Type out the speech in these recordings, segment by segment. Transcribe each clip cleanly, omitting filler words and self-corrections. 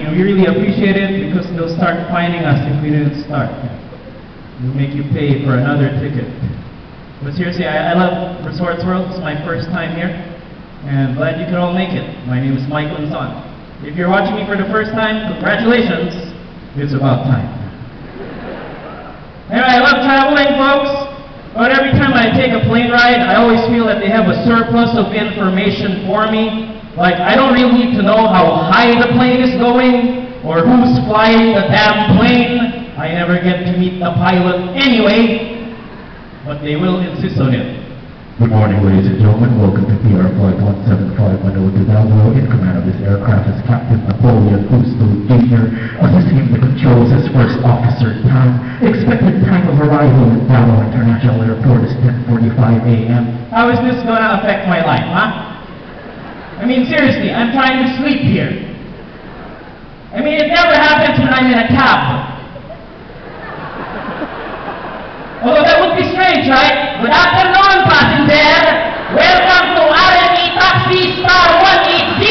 and we really appreciate it because they'll start finding us if we didn't start. They'll make you pay for another ticket. But seriously, I love Resorts World. It's my first time here, and glad you could all make it. My name is Mike Luzon. If you're watching me for the first time, congratulations. It's about time. Anyway, I love traveling, folks. But every time I take a plane ride, I always feel that they have a surplus of information for me. Like, I don't really need to know how high the plane is going, or who's flying the damn plane. I never get to meet the pilot anyway, but they will insist on it. Good morning, ladies and gentlemen. Welcome to PR Flight 175 Manila to Davao. In command of this aircraft is Captain Napoleon Justo Jr. Assisting the controls as First Officer Time. Expected time of arrival at Davao International Airport is 10:45 a.m. How is this going to affect my life, huh? I mean, seriously, I'm trying to sleep here. I mean, it never happens when I'm in a cab. Although that would be strange, right? Good afternoon, passenger. Welcome to RME Taxi Star 180.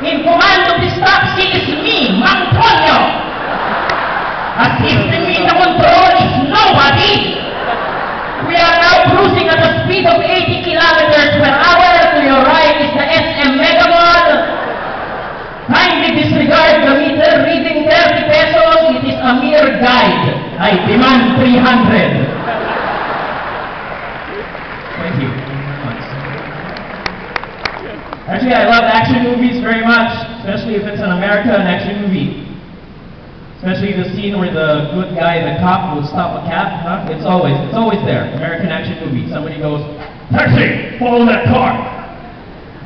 In command of this taxi is me, Mang Tonyo. Assisting me in the control is nobody. We are now cruising at a speed of 80 kilometers per hour. To your right is the SM Mega Mall. Kindly disregard the meter reading 30 pesos. It is a mere guide. I demand 300. Thank you very much. Actually, I love action movies very much, especially if it's an American action movie. Especially the scene where the good guy, the cop, will stop a cab. Huh? It's always there. American action movie. Somebody goes, "Taxi, follow that car."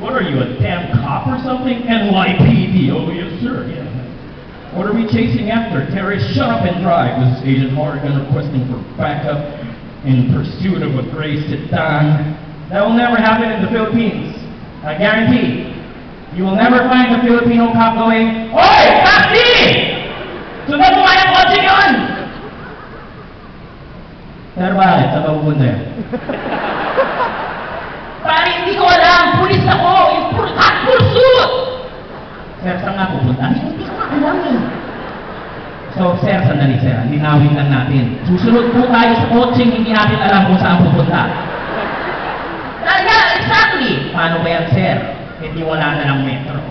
What are you, a damn cop or something? NYPD. Oh, yes, sir. Yeah. What are we chasing after? Terrorists, shut up and drive. This is Agent Morgan requesting for backup in pursuit of a gray sedan. That will never happen in the Philippines. I guarantee. You will never find a Filipino cop going, "Oy, taxi! Sunod mo kaya kotse yun!" Pero bakit? Saan ba pupunta yun? Pare, hindi ko alam. Pulis ako. Hot pursuit! Sir, saan nga pupunta? Hindi ko alam eh. So, sir, sandali, sir. Linawin lang natin. Susunod po tayo sa kotse, hindi natin alam kung saan pupunta. Yeah, exactly. Paano ba yan, sir? Hindi wala na ng metro.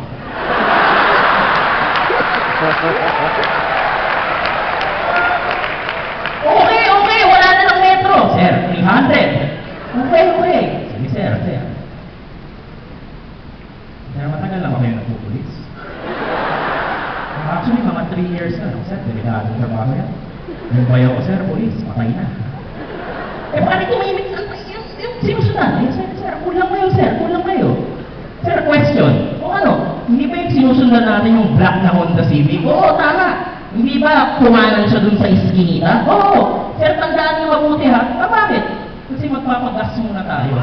Okay, wala na ng metro. Sir, 300. Okay. Sige, sir. Pero matagal lang kayo nagpupulis. Actually, mga 3 years na. Sir, delikadong trabaho yan. Yung bayo ko, sir, polis, patay na. Bakit tumimik na yung sinusundan? Sir, kulang kayo. Sir, question. O ano, hindi ba yung sinusundan natin yung black na Honda Civic? Oo, tama. Hindi ba kumanan siya dun sa iskinita? Oo. Sir, tandaan niyo mabuti ha. Bakit? Kasi magpapagas muna tayo.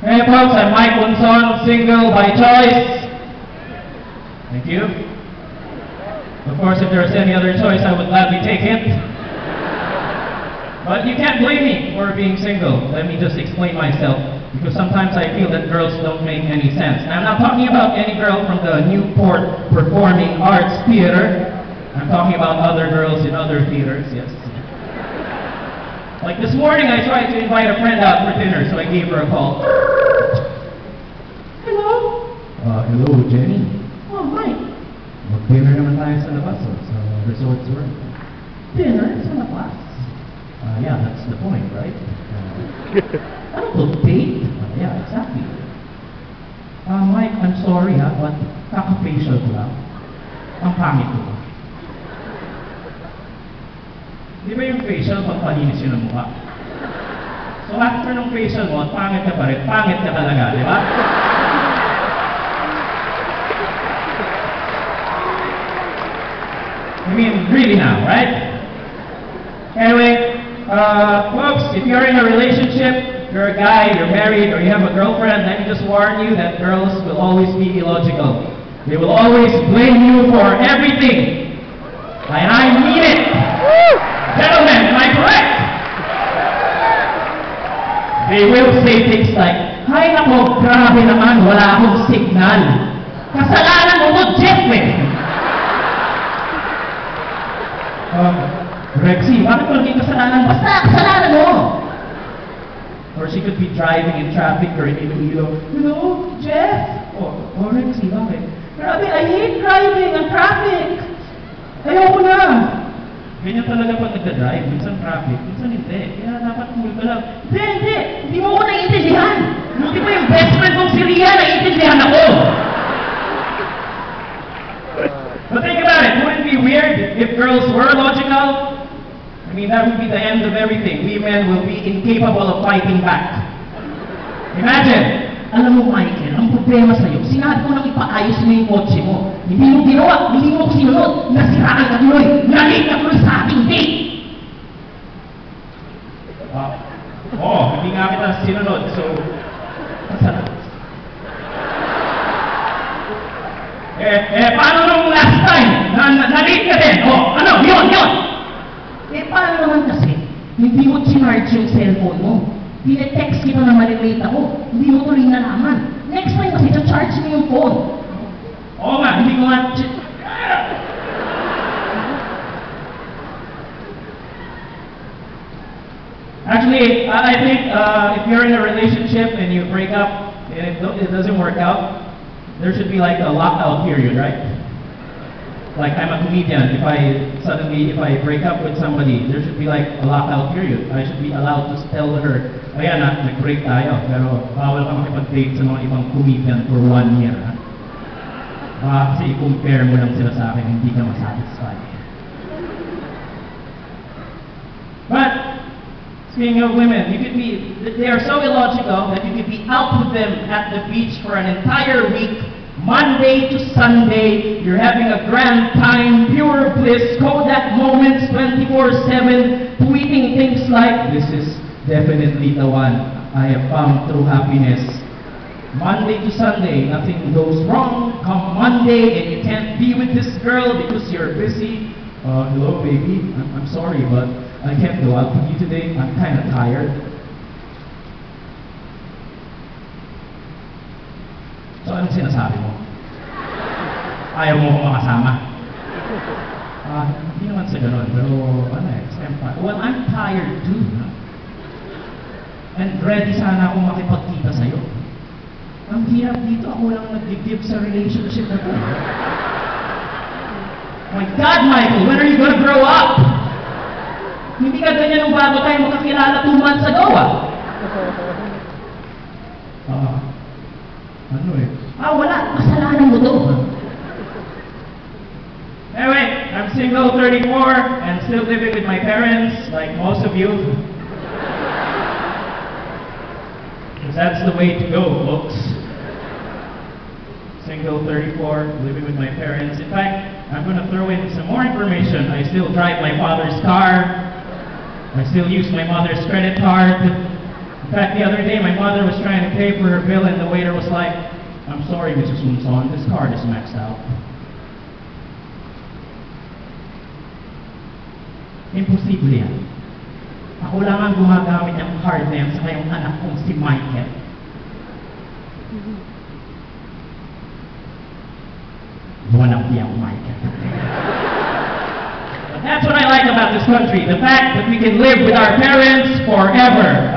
Hey folks, I'm Mike Luzon, single by choice. Thank you. Of course, if there's any other choice, I would gladly take it. But you can't blame me for being single. Let me just explain myself, because sometimes I feel that girls don't make any sense. And I'm not talking about any girl from the Newport Performing Arts Theater. I'm talking about other girls in other theaters, yes. Like this morning, I tried to invite a friend out for dinner, so I gave her a call. Hello? Hello, Jenny. Oh, Mike. Mag-dinner naman tayo sa labas, sa Resorts World. Dinner sa labas? Yeah, that's the point, right? Ano to, date? Yeah, exactly. Mike, I'm sorry ha, but kaka-facial ko lang. Ang pangit ko. Di ba yung facial, magpalinis yun ang mukha? So after ng facial mo, pangit ka pa rin, pangit ka talaga, di ba? I mean, really now, right? Anyway, folks, if you're in a relationship, you're a guy, you're married, or you have a girlfriend, let me just warn you that girls will always be illogical. They will always blame you for everything. And I mean it. say things like, "Hay nako, grabe naman, wala akong signal." Kasalanan mo to, Jeff eh! Rexy, bakit mo naging kasalanan? Basta, kasalanan mo! Or she could be driving in traffic or in Iloilo. "Hello, Jeff?" Oh, Rexy, bakit? "Grabe, I hate driving and traffic. Ayoko na." Ganyan talaga pag nagda-drive. Minsan traffic, minsan hindi. Kaya dapat cool ka lang. Hindi! Hindi mo ako naiintindihan! Buti pa yung best friend mong si Ria, naiintindihan ako! But think about it, wouldn't it be weird if girls were logical? I mean, that would be the end of everything. We men will be incapable of fighting back. Imagine! Alam mo, Michael, ang problema sa'yo, sinabi ko nang ipaayos mo yung kotse mo. Hindi mo ginawa, hindi mo ko sinunod, nasiraan ka tuloy, nalate ka tuloy sa ating date! Hindi nga kita sinunod, so... Masarap. Paano nung last time? Nalate ka din? Ano? Yun! Paano naman kasi? Hindi mo charge yung cellphone mo. Tinetext kita na malilate ako. Hindi mo tuloy nalaman. Next time kasi, charge mo yung phone. Oo nga, hindi ko nga... Actually, I think if you're in a relationship and you break up and it doesn't work out, there should be like a lockout period, right? Like I'm a comedian, if I break up with somebody, there should be like a lockout period. I should be allowed to tell her, ayan nag-break tayo, pero bawal ka makipag-date sa mga ibang comedian for 1 year. Kasi i-compare mo lang sila sa akin, hindi ka masatisfy. But, speaking of women, they are so illogical that you could be out with them at the beach for an entire week, Monday to Sunday, you're having a grand time, pure bliss, Kodak moments 24/7, tweeting things like, "This is definitely the one I have found true happiness." Monday to Sunday, nothing goes wrong. Come Monday and you can't be with this girl because you're busy. "Hello baby, I'm sorry but I can't go out with you today. I'm kind of tired." So, anong sinasabi mo? Ayaw mo akong makasama? Hindi naman sa ganun, pero well, I'm tired too. And ready sana akong makipagkita sa'yo. Ang hirap dito, ako lang nag-give sa relationship na to. My God, Michael, when are you gonna grow up? Hindi ka ganyan nung bago tayo makakilala 2 months ago, wala. Kasalanan mo to. Anyway, I'm single, 34, and still living with my parents, like most of you. Because that's the way to go, folks. Single, 34, living with my parents. In fact, I'm going to throw in some more information. I still drive my father's car. I still use my mother's credit card. In fact, the other day, my mother was trying to pay for her bill, and the waiter was like, "I'm sorry, Mrs. Munson, this card is maxed out." Imposible yan. Ako lang ang gumagamit ng card na yan sa kayong anak kong si Michael. Wanna be a Michael. But that's what I like about this country, the fact that we can live with our parents forever.